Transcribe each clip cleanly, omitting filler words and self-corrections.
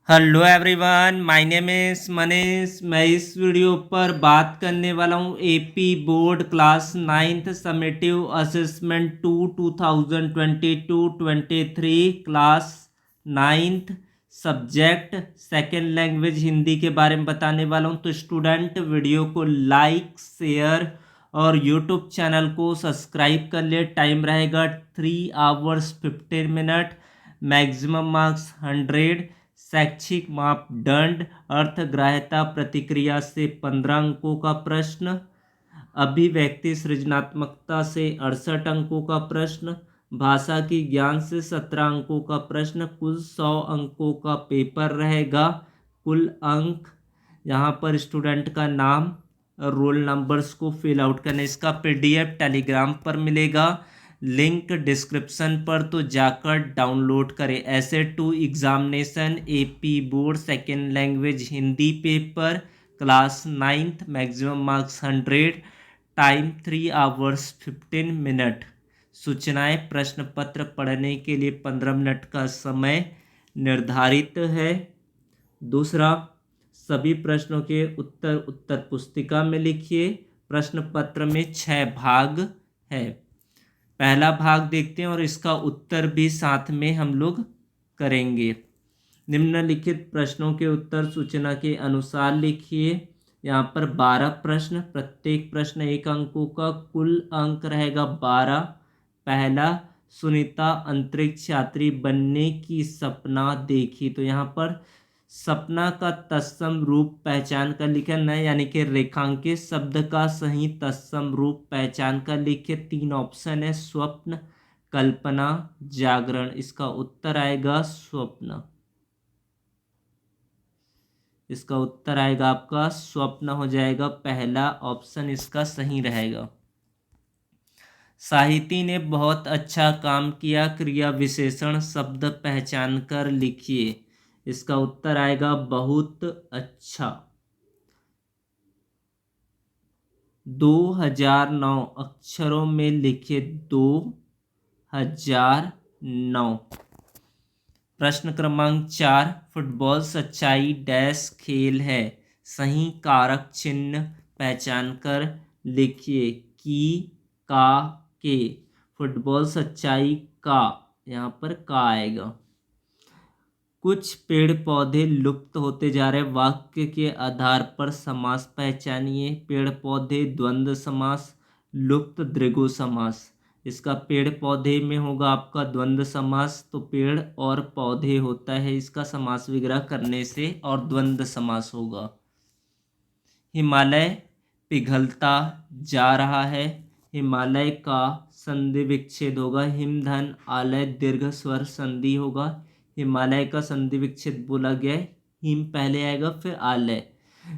Hello everyone, my name is Manish. मैं इस video पर बात करने वाला हूँ AP board class ninth summative assessment 2022-23 class ninth subject second language Hindi के बारे में बताने वाला हूँ। तो स्टूडेंट वीडियो को लाइक शेयर और यूट्यूब चैनल को सब्सक्राइब कर ले। टाइम रहेगा 3 hours 15 minutes, मैक्सिमम मार्क्स 100। शैक्षिक मापदंड अर्थग्राह्यता प्रतिक्रिया से 15 अंकों का प्रश्न, अभिव्यक्ति सृजनात्मकता से 68 अंकों का प्रश्न, भाषा की ज्ञान से 17 अंकों का प्रश्न। कुल 100 अंकों का पेपर रहेगा। कुल अंक यहाँ पर स्टूडेंट का नाम और रोल नंबर्स को फिल आउट करने, इसका पीडीएफ टेलीग्राम पर मिलेगा, लिंक डिस्क्रिप्शन पर, तो जाकर डाउनलोड करें। ऐसे 2 examination AP board second language Hindi paper class ninth, maximum marks 100, time 3 hours 15 minutes। सूचनाएं: प्रश्न पत्र पढ़ने के लिए 15 मिनट का समय निर्धारित है। दूसरा, सभी प्रश्नों के उत्तर उत्तर पुस्तिका में लिखिए। प्रश्न पत्र में 6 भाग है। पहला भाग देखते हैं और इसका उत्तर भी साथ में हम लोग करेंगे। निम्नलिखित प्रश्नों के उत्तर सूचना के अनुसार लिखिए। यहाँ पर 12 प्रश्न, प्रत्येक प्रश्न 1 अंकों का, कुल अंक रहेगा 12। पहला, सुनीता अंतरिक्ष यात्री बनने की सपना देखी। तो यहाँ पर सपना का तत्सम रूप पहचान कर लिखे न, यानी कि रेखांकित शब्द का सही तत्सम रूप पहचान कर लिखे। 3 ऑप्शन है, स्वप्न, कल्पना, जागरण। इसका उत्तर आएगा स्वप्न। इसका उत्तर आएगा आपका स्वप्न हो जाएगा, पहला ऑप्शन इसका सही रहेगा। साहिती ने बहुत अच्छा काम किया, क्रिया विशेषण शब्द पहचान कर लिखिए। इसका उत्तर आएगा बहुत अच्छा। 2009 अक्षरों में लिखिए, 2009। प्रश्न क्रमांक 4, फुटबॉल सच्चाई डैश खेल है। सही कारक चिन्ह पहचान कर लिखिए, की, का, के। फुटबॉल सच्चाई का, यहाँ पर का आएगा। कुछ पेड़ पौधे लुप्त होते जा रहे, वाक्य के आधार पर समास पहचानिए। पेड़ पौधे द्वंद्व समास, लुप्त द्विगु समास। इसका पेड़ पौधे में होगा आपका द्वंद्व समास, तो पेड़ और पौधे होता है इसका समास विग्रह करने से, और द्वंद्व समास होगा। हिमालय पिघलता जा रहा है, हिमालय का संधि विच्छेद होगा। हिमधन आलय दीर्घ स्वर संधि होगा। हिमालय का संधि विच्छेद बोला गया है, हिम पहले आएगा फिर आलय।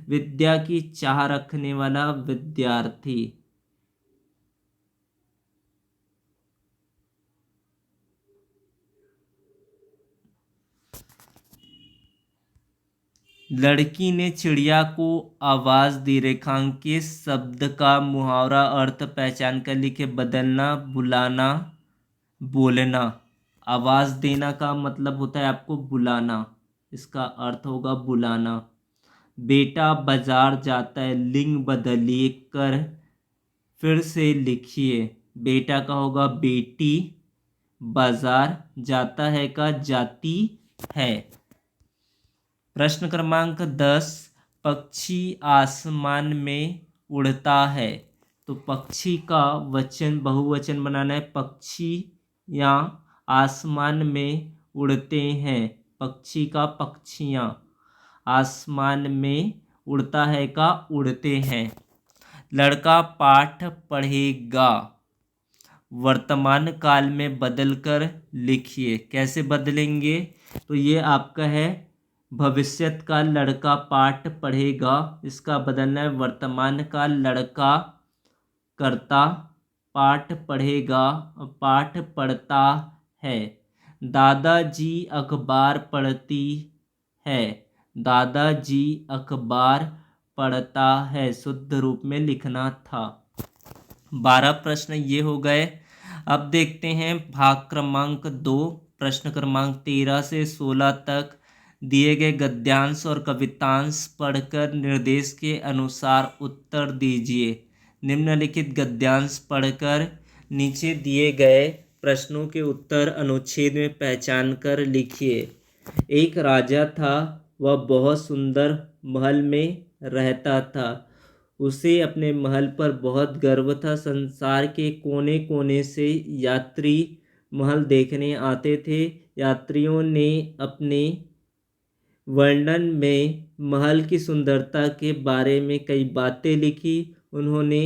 विद्या की चाह रखने वाला विद्यार्थी, लड़की ने चिड़िया को आवाज दी। रेखांकित शब्द का मुहावरा अर्थ पहचान कर लिखे, बदलना, बुलाना, बोलना। आवाज देना का मतलब होता है आपको बुलाना, इसका अर्थ होगा बुलाना। बेटा बाजार जाता है, लिंग बदलिए कर फिर से लिखिए। बेटा का होगा बेटी, बाजार जाता है का जाती है। प्रश्न क्रमांक 10, पक्षी आसमान में उड़ता है। तो पक्षी का वचन बहुवचन बनाना है, पक्षी या आसमान में उड़ते हैं। पक्षी का पक्षियाँ, आसमान में उड़ता है का उड़ते हैं। लड़का पाठ पढ़ेगा, वर्तमान काल में बदलकर लिखिए। कैसे बदलेंगे, तो ये आपका है भविष्यत काल, लड़का पाठ पढ़ेगा, इसका बदलना है वर्तमान काल, लड़का करता पाठ पढ़ेगा, पाठ पढ़ता है। दादाजी अखबार पढ़ती है, दादाजी अखबार पढ़ता है, शुद्ध रूप में लिखना था। 12 प्रश्न ये हो गए। अब देखते हैं भाग क्रमांक 2, प्रश्न क्रमांक 13 से 16 तक। दिए गए गद्यांश और कवितांश पढ़कर निर्देश के अनुसार उत्तर दीजिए। निम्नलिखित गद्यांश पढ़कर नीचे दिए गए प्रश्नों के उत्तर अनुच्छेद में पहचान कर लिखिए। एक राजा था, वह बहुत सुंदर महल में रहता था। उसे अपने महल पर बहुत गर्व था। संसार के कोने कोने से यात्री महल देखने आते थे। यात्रियों ने अपने वर्णन में महल की सुंदरता के बारे में कई बातें लिखी। उन्होंने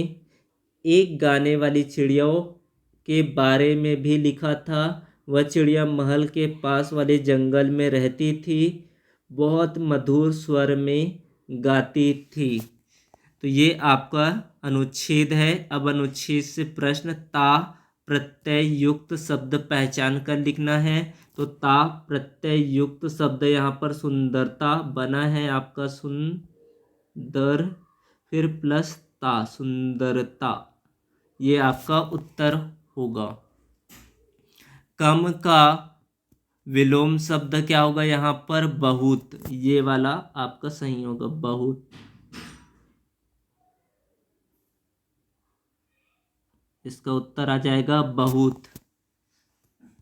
एक गाने वाली चिड़ियों के बारे में भी लिखा था। वह चिड़िया महल के पास वाले जंगल में रहती थी, बहुत मधुर स्वर में गाती थी। तो ये आपका अनुच्छेद है। अब अनुच्छेद से प्रश्न ता प्रत्यय युक्त शब्द पहचान कर लिखना है। तो ता प्रत्यय युक्त शब्द यहाँ पर सुंदरता बना है आपका सुंदर, फिर प्लस ता, सुंदरता, ये आपका उत्तर होगा। कम का विलोम शब्द क्या होगा यहाँ पर? बहुत, ये वाला आपका सही होगा, बहुत। इसका उत्तर आ जाएगा बहुत।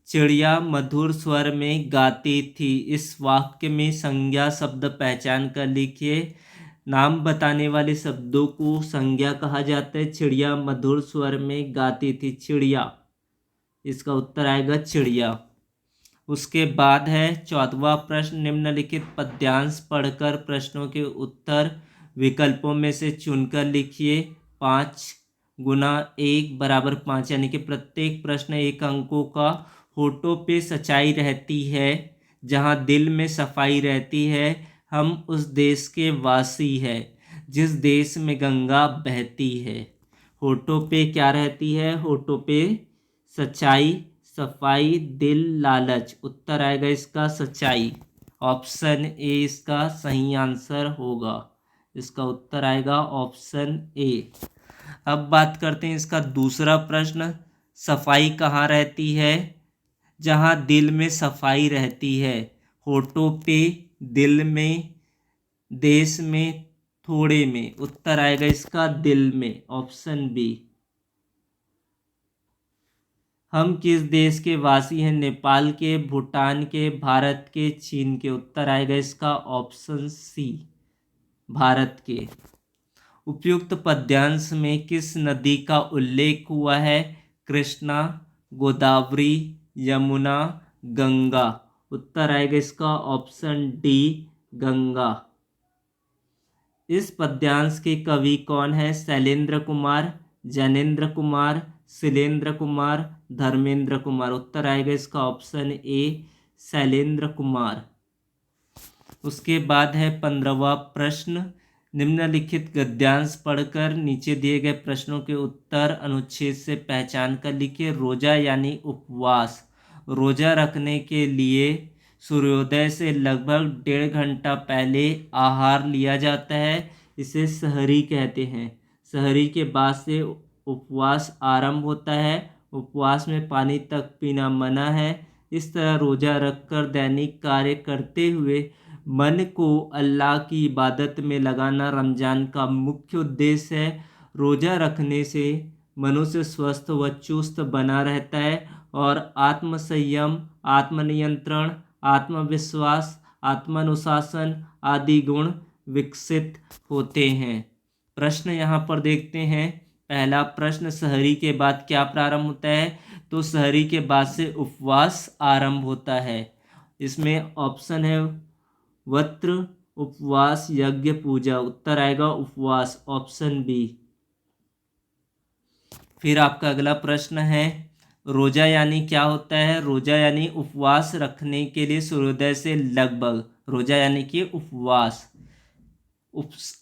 चिड़िया मधुर स्वर में गाती थी। इस वाक्य में संज्ञा शब्द पहचान कर लिखिए। नाम बताने वाले शब्दों को संज्ञा कहा जाता है। चिड़िया मधुर स्वर में गाती थी, चिड़िया, इसका उत्तर आएगा चिड़िया। उसके बाद है 14वां प्रश्न, निम्नलिखित पद्यांश पढ़कर प्रश्नों के उत्तर विकल्पों में से चुनकर लिखिए। 5 गुना 1 बराबर 5, यानी कि प्रत्येक प्रश्न 1 अंकों का। होठों पे सच्चाई रहती है, जहाँ दिल में सफाई रहती है, हम उस देश के वासी है जिस देश में गंगा बहती है। होठों पे क्या रहती है? होठों पे सच्चाई, सफाई, दिल, लालच। उत्तर आएगा इसका सच्चाई। ऑप्शन ए इसका सही आंसर होगा। इसका उत्तर आएगा ऑप्शन ए। अब बात करते हैं इसका दूसरा प्रश्न, सफाई कहाँ रहती है? जहाँ दिल में सफाई रहती है। होठों पे, दिल में, देश में, थोड़े में। उत्तर आएगा इसका दिल में, ऑप्शन बी। हम किस देश के वासी हैं? नेपाल के, भूटान के, भारत के, चीन के। उत्तर आएगा इसका ऑप्शन सी, भारत के। उपयुक्त पद्यांश में किस नदी का उल्लेख हुआ है? कृष्णा, गोदावरी, यमुना, गंगा। उत्तर आएगा इसका ऑप्शन डी, गंगा। इस पद्यांश के कवि कौन है? शैलेंद्र कुमार, जैनेन्द्र कुमार, शिलेंद्र कुमार, धर्मेंद्र कुमार। उत्तर आएगा इसका ऑप्शन ए, शैलेंद्र कुमार। उसके बाद है 15वां प्रश्न, निम्नलिखित गद्यांश पढ़कर नीचे दिए गए प्रश्नों के उत्तर अनुच्छेद से पहचान कर लिखिए। रोजा यानी उपवास। रोजा रखने के लिए सूर्योदय से लगभग 1.5 घंटा पहले आहार लिया जाता है, इसे सहरी कहते हैं। सहरी के बाद से उपवास आरंभ होता है। उपवास में पानी तक पीना मना है। इस तरह रोजा रखकर दैनिक कार्य करते हुए मन को अल्लाह की इबादत में लगाना रमज़ान का मुख्य उद्देश्य है। रोज़ा रखने से मनुष्य स्वस्थ व चुस्त बना रहता है और आत्मसंयम, आत्मनियंत्रण, आत्मविश्वास, आत्मानुशासन आदि गुण विकसित होते हैं। प्रश्न यहाँ पर देखते हैं। पहला प्रश्न, सहरी के बाद क्या प्रारंभ होता है? तो सहरी के बाद से उपवास आरंभ होता है। इसमें ऑप्शन है वत्र, उपवास, यज्ञ, पूजा। उत्तर आएगा उपवास, ऑप्शन बी। फिर आपका अगला प्रश्न है, रोजा यानी क्या होता है? रोजा यानी उपवास रखने के लिए सूर्योदय से लगभग, रोजा यानी कि उपवास।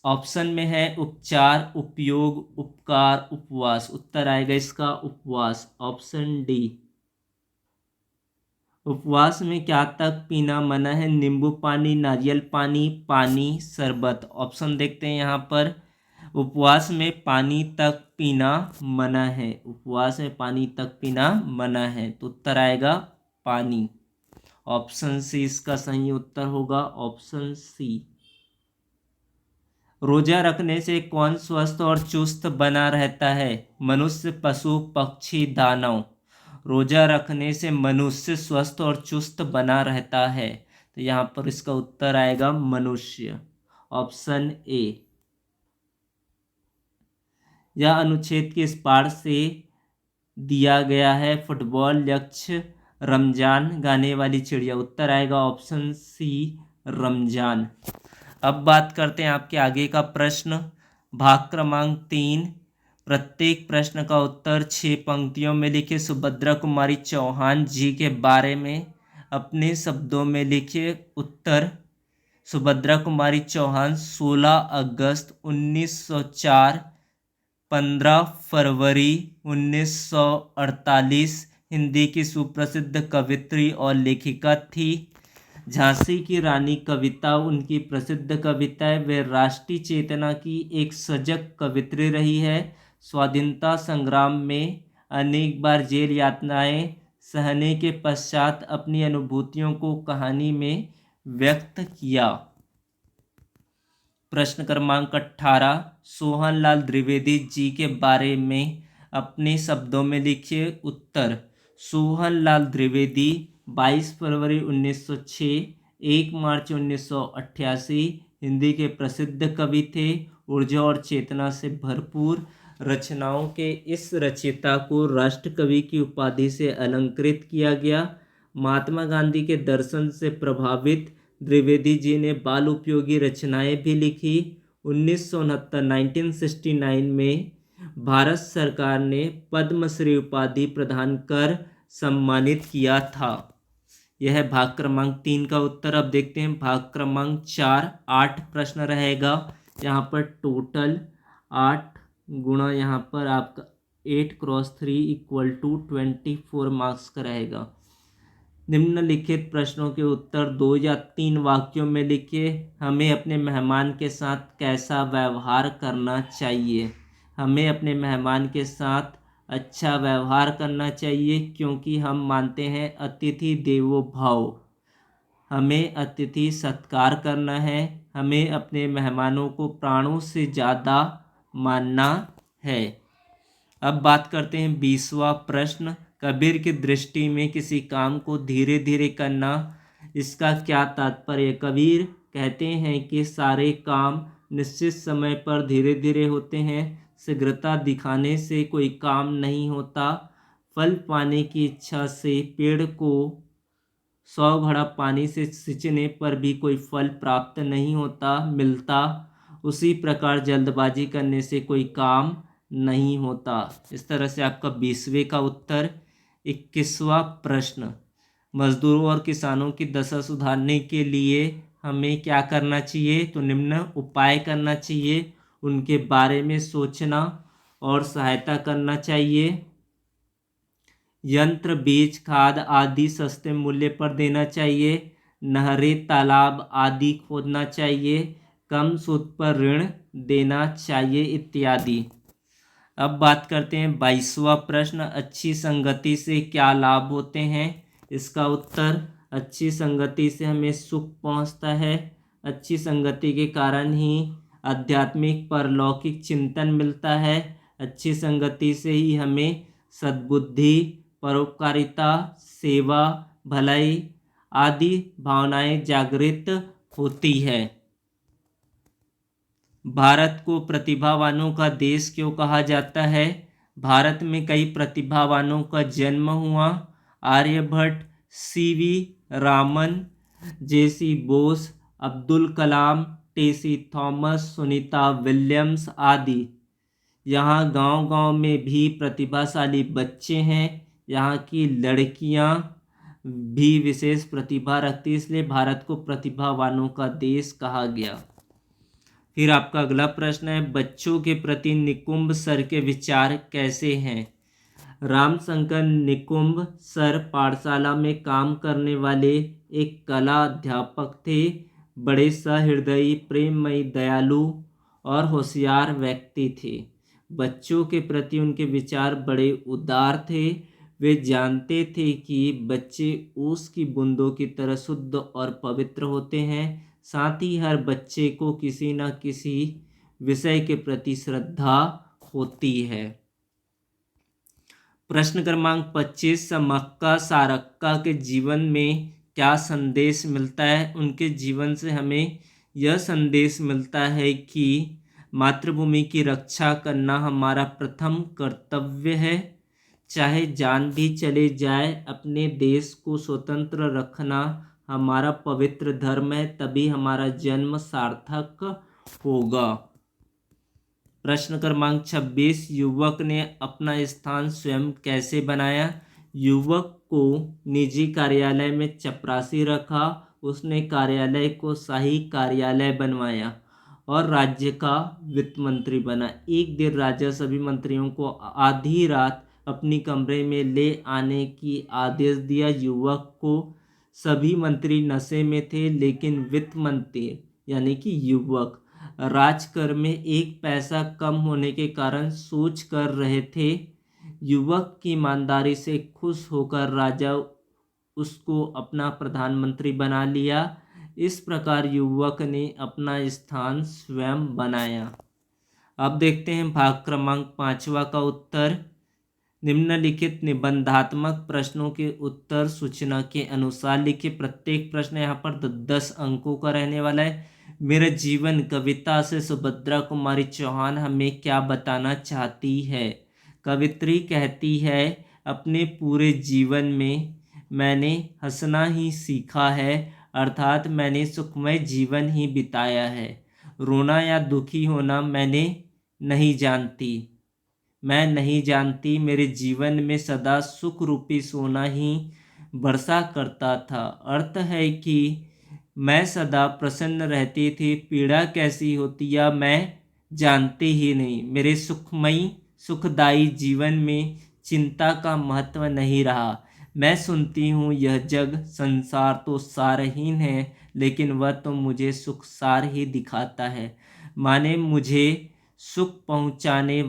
ऑप्शन में है उपचार, उपयोग, उपकार, उपवास। उत्तर आएगा इसका उपवास, ऑप्शन डी। उपवास में क्या तक पीना मना है? नींबू पानी, नारियल पानी, पानी, शरबत। ऑप्शन देखते हैं यहाँ पर। उपवास में पानी तक पीना मना है। उपवास में पानी तक पीना मना है, तो उत्तर आएगा पानी। ऑप्शन सी इसका सही उत्तर होगा, ऑप्शन सी। रोजा रखने से कौन स्वस्थ और चुस्त बना रहता है? मनुष्य, पशु, पक्षी, दानव। रोजा रखने से मनुष्य स्वस्थ और चुस्त बना रहता है, तो यहाँ पर इसका उत्तर आएगा मनुष्य, ऑप्शन ए। यह अनुच्छेद किस पाठ से दिया गया है? फुटबॉल, यक्ष, रमजान, गाने वाली चिड़िया। उत्तर आएगा ऑप्शन सी, रमजान। अब बात करते हैं आपके आगे का प्रश्न, भाग क्रमांक 3। प्रत्येक प्रश्न का उत्तर 6 पंक्तियों में लिखे। सुभद्रा कुमारी चौहान जी के बारे में अपने शब्दों में लिखिए उत्तर। सुभद्रा कुमारी चौहान 16 अगस्त 1904, 15 फरवरी 1948 हिंदी की सुप्रसिद्ध कवित्री और लेखिका थी। झांसी की रानी कविता उनकी प्रसिद्ध कविता है। वे राष्ट्रीय चेतना की एक सजग कवित्री रही है। स्वाधीनता संग्राम में अनेक बार जेल यातनाएं सहने के पश्चात अपनी अनुभूतियों को कहानी में व्यक्त किया। प्रश्न क्रमांक 18, सोहनलाल द्विवेदी जी के बारे में अपने शब्दों में लिखिए उत्तर। सोहनलाल द्विवेदी 22 फरवरी 1906, 1 मार्च 1988 हिंदी के प्रसिद्ध कवि थे। ऊर्जा और चेतना से भरपूर रचनाओं के इस रचयिता को राष्ट्रकवि की उपाधि से अलंकृत किया गया। महात्मा गांधी के दर्शन से प्रभावित द्विवेदी जी ने बाल उपयोगी रचनाएं भी लिखी। 1969 में भारत सरकार ने पद्मश्री उपाधि प्रदान कर सम्मानित किया था। यह है भाग क्रमांक 3 का उत्तर। अब देखते हैं भाग क्रमांक 4। 8 प्रश्न रहेगा यहाँ पर, टोटल 8 गुणा यहाँ पर आपका 8 क्रॉस 3 इक्वल टू 24 मार्क्स का रहेगा। निम्नलिखित प्रश्नों के उत्तर 2 या 3 वाक्यों में लिखिए। हमें अपने मेहमान के साथ कैसा व्यवहार करना चाहिए? हमें अपने मेहमान के साथ अच्छा व्यवहार करना चाहिए, क्योंकि हम मानते हैं अतिथि देवो भव। हमें अतिथि सत्कार करना है। हमें अपने मेहमानों को प्राणों से ज़्यादा मानना है। अब बात करते हैं 20वां प्रश्न। कबीर की दृष्टि में किसी काम को धीरे धीरे करना, इसका क्या तात्पर्य? कबीर कहते हैं कि सारे काम निश्चित समय पर धीरे धीरे होते हैं। शीघ्रता दिखाने से कोई काम नहीं होता। फल पाने की इच्छा से पेड़ को 100 घड़ा पानी से सींचने पर भी कोई फल प्राप्त नहीं होता मिलता। उसी प्रकार जल्दबाजी करने से कोई काम नहीं होता। इस तरह से आपका 20वें का उत्तर। 21वां प्रश्न, मजदूरों और किसानों की दशा सुधारने के लिए हमें क्या करना चाहिए? तो निम्न उपाय करना चाहिए। उनके बारे में सोचना और सहायता करना चाहिए। यंत्र, बीज, खाद आदि सस्ते मूल्य पर देना चाहिए। नहरें, तालाब आदि खोदना चाहिए। कम सूद पर ऋण देना चाहिए इत्यादि। अब बात करते हैं 22वां प्रश्न, अच्छी संगति से क्या लाभ होते हैं? इसका उत्तर, अच्छी संगति से हमें सुख पहुंचता है। अच्छी संगति के कारण ही आध्यात्मिक परलौकिक चिंतन मिलता है। अच्छी संगति से ही हमें सद्बुद्धि, परोपकारिता, सेवा, भलाई आदि भावनाएं जागृत होती है। भारत को प्रतिभावानों का देश क्यों कहा जाता है? भारत में कई प्रतिभावानों का जन्म हुआ। आर्यभट्ट, सीवी रामन, जेसी बोस, अब्दुल कलाम, टेसी थॉमस, सुनीता विलियम्स आदि। यहाँ गांव-गांव में भी प्रतिभाशाली बच्चे हैं। यहाँ की लड़कियाँ भी विशेष प्रतिभा रखती, इसलिए भारत को प्रतिभावानों का देश कहा गया। फिर आपका अगला प्रश्न है, बच्चों के प्रति निकुंभ सर के विचार कैसे हैं? रामशंकर निकुंभ सर पाठशाला में काम करने वाले एक कला अध्यापक थे। बड़े सहृदयी, प्रेममयी, दयालु और होशियार व्यक्ति थे। बच्चों के प्रति उनके विचार बड़े उदार थे। वे जानते थे कि बच्चे ओस की बूंदों की तरह शुद्ध और पवित्र होते हैं। साथ ही हर बच्चे को किसी न किसी विषय के प्रति श्रद्धा होती है। प्रश्न क्रमांक 25, समक्का सारक्का के जीवन में क्या संदेश मिलता है? उनके जीवन से हमें यह संदेश मिलता है कि मातृभूमि की रक्षा करना हमारा प्रथम कर्तव्य है। चाहे जान भी चले जाए, अपने देश को स्वतंत्र रखना हमारा पवित्र धर्म है, तभी हमारा जन्म सार्थक होगा। प्रश्न क्रमांक 26, युवक ने अपना स्थान स्वयं कैसे बनाया? युवक को निजी कार्यालय में चपरासी रखा, उसने कार्यालय को शाही कार्यालय बनवाया और राज्य का वित्त मंत्री बना। एक दिन राजा सभी मंत्रियों को आधी रात अपनी कमरे में ले आने की आदेश दिया। युवक को सभी मंत्री नशे में थे, लेकिन वित्त मंत्री यानी कि युवक राजकर में एक पैसा कम होने के कारण सोच कर रहे थे। युवक की ईमानदारी से खुश होकर राजा उसको अपना प्रधानमंत्री बना लिया। इस प्रकार युवक ने अपना स्थान स्वयं बनाया। अब देखते हैं भाग क्रमांक 5 का उत्तर। निम्नलिखित निबंधात्मक प्रश्नों के उत्तर सूचना के अनुसार लिखिए। प्रत्येक प्रश्न यहाँ पर 10 अंकों का रहने वाला है। मेरा जीवन कविता से सुभद्रा कुमारी चौहान हमें क्या बताना चाहती है? कवित्री कहती है, अपने पूरे जीवन में मैंने हंसना ही सीखा है, अर्थात मैंने सुखमय जीवन ही बिताया है। रोना या दुखी होना मैं नहीं जानती। मेरे जीवन में सदा सुख रूपी सोना ही बरसा करता था। अर्थ है कि मैं सदा प्रसन्न रहती थी। पीड़ा कैसी होती है मैं जानती ही नहीं। मेरे सुखमयी सुखदायी जीवन में चिंता का महत्व नहीं रहा। मैं सुनती हूँ यह जग संसार तो सारहीन है, लेकिन वह तो मुझे सुख सार ही दिखाता है। माने मुझे सुख पहुँचाने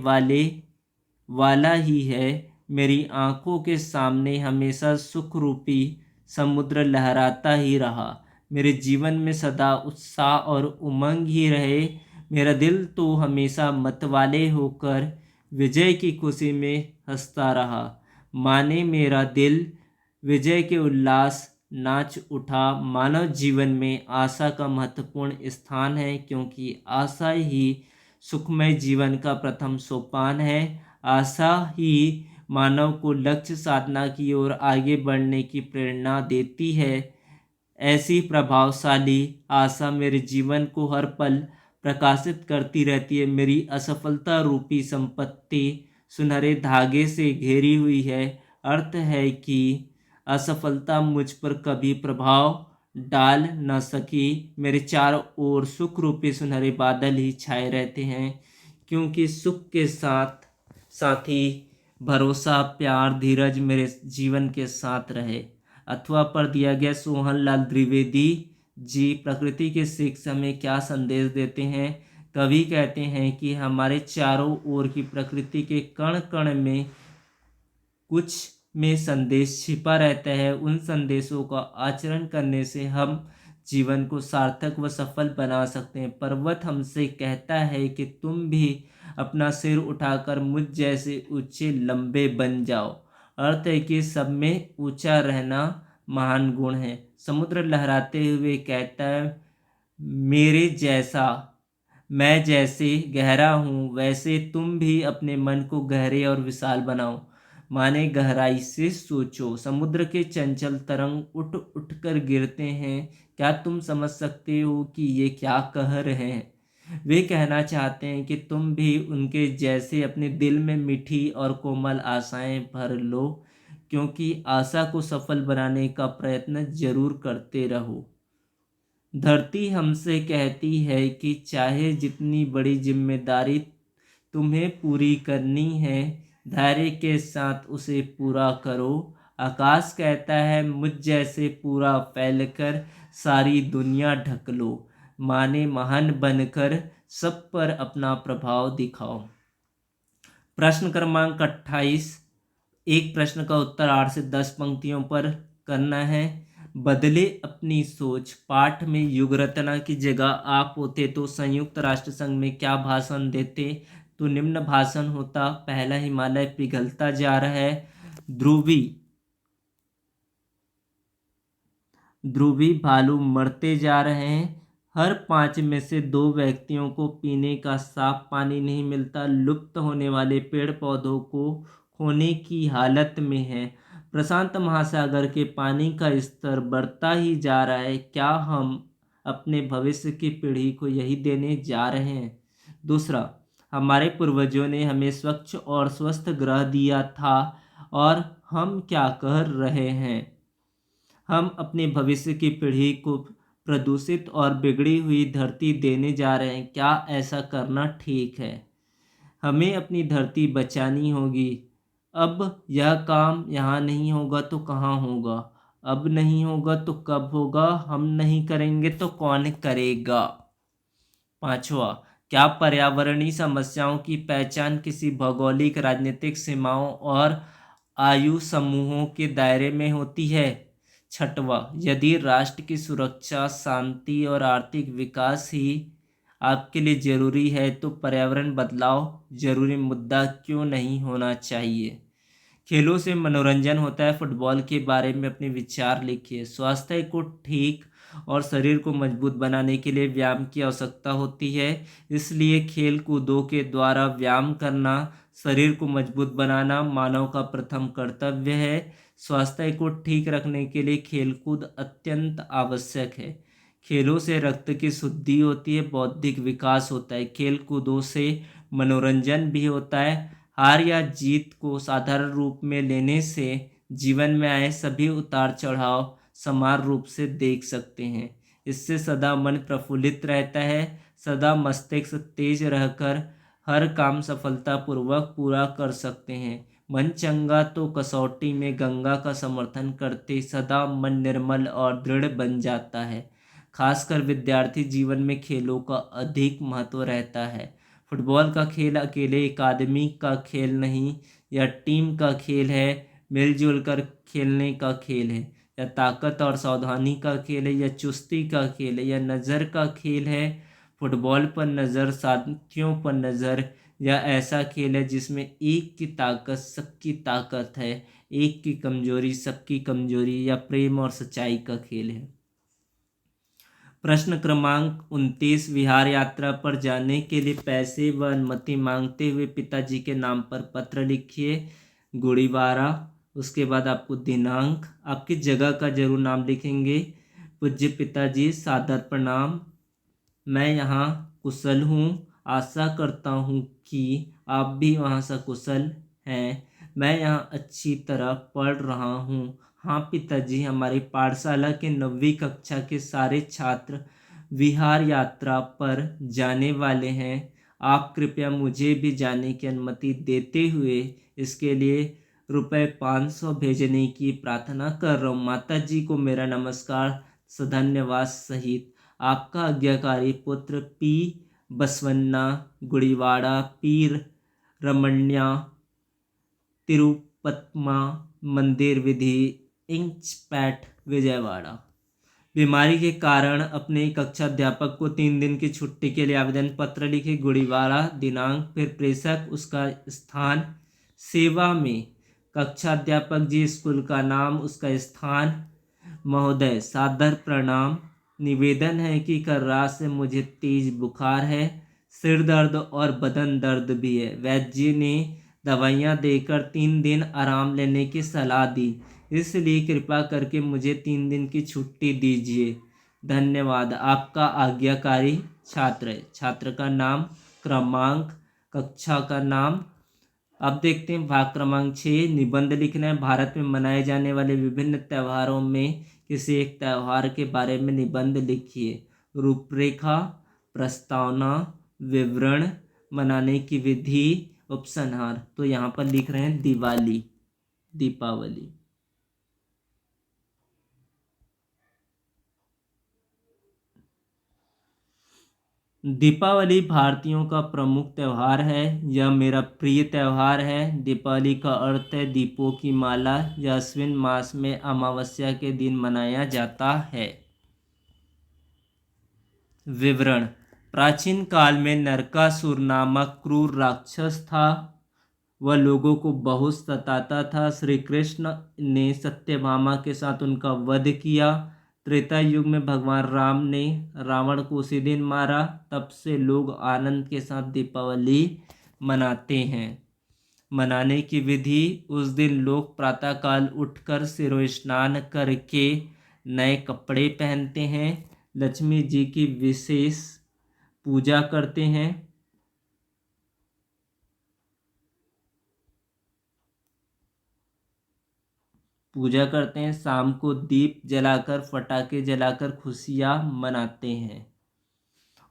वाला ही है। मेरी आंखों के सामने हमेशा सुख रूपी समुद्र लहराता ही रहा। मेरे जीवन में सदा उत्साह और उमंग ही रहे। मेरा दिल तो हमेशा मतवाले होकर विजय की खुशी में हंसता रहा। माने मेरा दिल विजय के उल्लास नाच उठा। मानव जीवन में आशा का महत्वपूर्ण स्थान है, क्योंकि आशा ही सुखमय जीवन का प्रथम सोपान है। आशा ही मानव को लक्ष्य साधना की ओर आगे बढ़ने की प्रेरणा देती है। ऐसी प्रभावशाली आशा मेरे जीवन को हर पल प्रकाशित करती रहती है। मेरी असफलता रूपी संपत्ति सुनहरे धागे से घेरी हुई है। अर्थ है कि असफलता मुझ पर कभी प्रभाव डाल न सकी। मेरे चारों ओर सुख रूपी सुनहरे बादल ही छाए रहते हैं, क्योंकि सुख के साथ साथी भरोसा, प्यार, धीरज मेरे जीवन के साथ रहे। अथवा पर दिया गया सोहनलाल द्विवेदी जी प्रकृति के शिक्षा में क्या संदेश देते हैं? कवि कहते हैं कि हमारे चारों ओर की प्रकृति के कण कण में कुछ में संदेश छिपा रहता है। उन संदेशों का आचरण करने से हम जीवन को सार्थक व सफल बना सकते हैं। पर्वत हमसे कहता है कि तुम भी अपना सिर उठाकर मुझ जैसे ऊंचे लंबे बन जाओ। अर्थ है कि सब में ऊंचा रहना महान गुण है। समुद्र लहराते हुए कहता है, मेरे जैसा मैं जैसे गहरा हूँ, वैसे तुम भी अपने मन को गहरे और विशाल बनाओ। माने गहराई से सोचो। समुद्र के चंचल तरंग उठ उठ कर गिरते हैं। क्या तुम समझ सकते हो कि ये क्या कह रहे हैं? वे कहना चाहते हैं कि तुम भी उनके जैसे अपने दिल में मीठी और कोमल आशाएं भर लो, क्योंकि आशा को सफल बनाने का प्रयत्न जरूर करते रहो। धरती हमसे कहती है कि चाहे जितनी बड़ी जिम्मेदारी तुम्हें पूरी करनी है, धैर्य के साथ उसे पूरा करो। आकाश कहता है, मुझ जैसे पूरा फैलकर सारी दुनिया ढक लो। माने महान बनकर सब पर अपना प्रभाव दिखाओ। प्रश्न क्रमांक 28, एक प्रश्न का उत्तर 8 से 10 पंक्तियों पर करना है। बदले अपनी सोच पाठ में युग रचना की जगह आप होते तो संयुक्त राष्ट्र संघ में क्या भाषण देते? तो निम्न भाषण होता: पहला, हिमालय पिघलता जा रहा है। ध्रुवी ध्रुवी भालू मरते जा रहे हैं। हर 5 में से 2 व्यक्तियों को पीने का साफ पानी नहीं मिलता। लुप्त होने वाले पेड़ पौधों को खोने की हालत में है। प्रशांत महासागर के पानी का स्तर बढ़ता ही जा रहा है। क्या हम अपने भविष्य की पीढ़ी को यही देने जा रहे हैं? दूसरा, हमारे पूर्वजों ने हमें स्वच्छ और स्वस्थ ग्रह दिया था और हम क्या कर रहे हैं? हम अपने भविष्य की पीढ़ी को प्रदूषित और बिगड़ी हुई धरती देने जा रहे हैं। क्या ऐसा करना ठीक है? हमें अपनी धरती बचानी होगी। अब यह काम यहाँ नहीं होगा तो कहाँ होगा? अब नहीं होगा तो कब होगा? हम नहीं करेंगे तो कौन करेगा? पांचवा, क्या पर्यावरणीय समस्याओं की पहचान किसी भौगोलिक, राजनीतिक सीमाओं और आयु समूहों के दायरे में होती है? छठवां, यदि राष्ट्र की सुरक्षा, शांति और आर्थिक विकास ही आपके लिए जरूरी है तो पर्यावरण बदलाव जरूरी मुद्दा क्यों नहीं होना चाहिए? खेलों से मनोरंजन होता है। फुटबॉल के बारे में अपने विचार लिखिए। स्वास्थ्य को ठीक और शरीर को मजबूत बनाने के लिए व्यायाम की आवश्यकता होती है। इसलिए खेल कूदों के द्वारा व्यायाम करना, शरीर को मजबूत बनाना मानव का प्रथम कर्तव्य है। स्वास्थ्य को ठीक रखने के लिए खेलकूद अत्यंत आवश्यक है। खेलों से रक्त की शुद्धि होती है, बौद्धिक विकास होता है। खेल कूदों से मनोरंजन भी होता है। हार या जीत को साधारण रूप में लेने से जीवन में आए सभी उतार चढ़ाव समान रूप से देख सकते हैं। इससे सदा मन प्रफुल्लित रहता है। सदा मस्तिष्क तेज रहकर हर काम सफलतापूर्वक पूरा कर सकते हैं। मन चंगा तो कसौटी में गंगा का समर्थन करते सदा मन निर्मल और दृढ़ बन जाता है। खासकर विद्यार्थी जीवन में खेलों का अधिक महत्व रहता है। फुटबॉल का खेल अकेले एक आदमी का खेल नहीं, यह टीम का खेल है। मिलजुल कर खेलने का खेल है। यह ताकत और सावधानी का खेल है। यह चुस्ती का खेल है। यह नज़र का खेल है। फुटबॉल पर नज़र, साथियों पर नज़र। यह ऐसा खेल है जिसमें एक की ताकत सबकी ताकत है, एक की कमजोरी सबकी कमजोरी। या प्रेम और सच्चाई का खेल है। प्रश्न क्रमांक 29, विहार यात्रा पर जाने के लिए पैसे व अनुमति मांगते हुए पिताजी के नाम पर पत्र लिखिए। गुड़ीवारा। उसके बाद आपको दिनांक, आपकी जगह का जरूर नाम लिखेंगे। पूज्य पिताजी, सादर प्रणाम। मैं यहाँ कुशल हूँ। आशा करता हूँ कि आप भी वहाँ सकुशल हैं। मैं यहाँ अच्छी तरह पढ़ रहा हूँ। हाँ पिताजी, हमारी पाठशाला के 9वीं कक्षा के सारे छात्र विहार यात्रा पर जाने वाले हैं। आप कृपया मुझे भी जाने की अनुमति देते हुए इसके लिए ₹500 भेजने की प्रार्थना कर रहा हूँ। माता जी को मेरा नमस्कार, धन्यवाद सहित आपका आज्ञाकारी पुत्र पी बसवन्ना, गुड़ीवाड़ा, पीर रमण्या, तिरुपतमा मंदिर विधि, इंचपैट, विजयवाड़ा। बीमारी के कारण अपने कक्षा अध्यापक को 3 दिन की छुट्टी के लिए आवेदन पत्र लिखे। गुड़ीवाड़ा। दिनांक, फिर प्रेषक, उसका स्थान, सेवा में कक्षा अध्यापक जी, स्कूल का नाम, उसका स्थान। महोदय, सादर प्रणाम। निवेदन है कि कल रात से मुझे तेज बुखार है, सिर दर्द और बदन दर्द भी है। वैद्य जी ने दवाइयाँ देकर 3 दिन आराम लेने की सलाह दी, इसलिए कृपा करके मुझे 3 दिन की छुट्टी दीजिए। धन्यवाद। आपका आज्ञाकारी छात्र है। छात्र का नाम, क्रमांक, कक्षा का नाम। अब देखते हैं भाग क्रमांक 6, निबंध लिखना है। भारत में मनाए जाने वाले विभिन्न त्योहारों में किसी एक त्यौहार के बारे में निबंध लिखिए। रूपरेखा, प्रस्तावना, विवरण, मनाने की विधि, उपसंहार। तो यहाँ पर लिख रहे हैं दिवाली, दीपावली। दीपावली भारतीयों का प्रमुख त्यौहार है। यह मेरा प्रिय त्यौहार है। दीपावली का अर्थ है दीपों की माला। यह अश्विन मास में अमावस्या के दिन मनाया जाता है। विवरण। प्राचीन काल में नरकासुर नामक क्रूर राक्षस था। वह लोगों को बहुत सताता था। श्री कृष्ण ने सत्यभामा के साथ उनका वध किया। त्रेता युग में भगवान राम ने रावण को उसी दिन मारा। तब से लोग आनंद के साथ दीपावली मनाते हैं। मनाने की विधि। उस दिन लोग प्रातःकाल उठकर सिरों स्नान करके नए कपड़े पहनते हैं। लक्ष्मी जी की विशेष पूजा करते हैं। शाम को दीप जलाकर पटाखे जलाकर खुशियां मनाते हैं।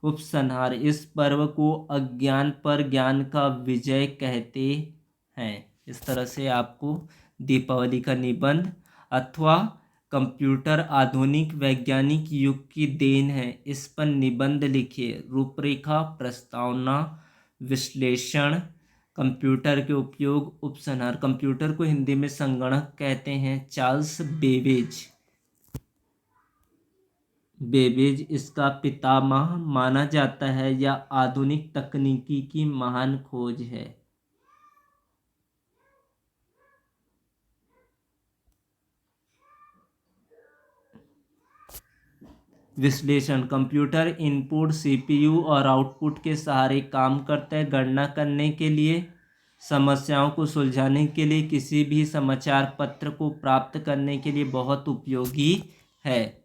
उपसंहार। इस पर्व को अज्ञान पर ज्ञान का विजय कहते हैं। इस तरह से आपको दीपावली का निबंध अथवा कंप्यूटर आधुनिक वैज्ञानिक युग की देन है, इस पर निबंध लिखिए। रूपरेखा, प्रस्तावना, विश्लेषण, कंप्यूटर के उपयोग, उपसंहार। कंप्यूटर को हिंदी में संगणक कहते हैं। चार्ल्स बेबेज इसका पितामह माना जाता है। यह आधुनिक तकनीकी की महान खोज है। विश्लेषण। कंप्यूटर इनपुट सीपीयू और आउटपुट के सहारे काम करता है। गणना करने के लिए, समस्याओं को सुलझाने के लिए, किसी भी समाचार पत्र को प्राप्त करने के लिए बहुत उपयोगी है।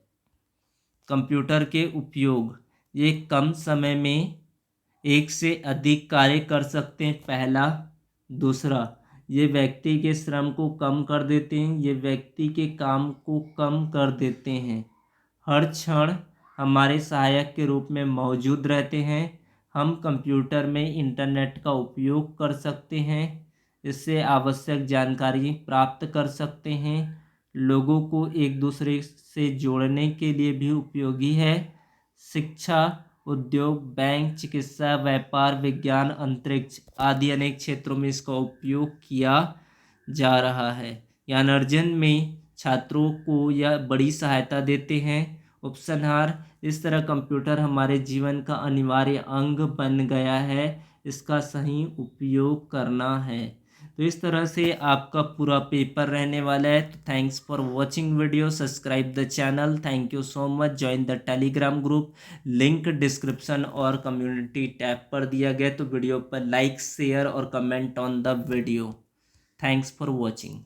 कंप्यूटर के उपयोग। ये कम समय में एक से अधिक कार्य कर सकते हैं। पहला। दूसरा, ये व्यक्ति के श्रम को कम कर देते हैं। ये व्यक्ति के काम को कम कर देते हैं। हर क्षण हमारे सहायक के रूप में मौजूद रहते हैं। हम कंप्यूटर में इंटरनेट का उपयोग कर सकते हैं। इससे आवश्यक जानकारी प्राप्त कर सकते हैं। लोगों को एक दूसरे से जोड़ने के लिए भी उपयोगी है। शिक्षा, उद्योग, बैंक, चिकित्सा, व्यापार, विज्ञान, अंतरिक्ष आदि अनेक क्षेत्रों में इसका उपयोग किया जा रहा है। ज्ञानार्जन में छात्रों को यह बड़ी सहायता देते हैं। उपसंहार। इस तरह कंप्यूटर हमारे जीवन का अनिवार्य अंग बन गया है। इसका सही उपयोग करना है। तो इस तरह से आपका पूरा पेपर रहने वाला है। तो thanks for watching video. Subscribe the channel. Thank you so much. Join the Telegram group. Link description और कम्युनिटी टैब पर दिया गया। तो वीडियो पर लाइक, शेयर और comment on the video. Thanks for watching.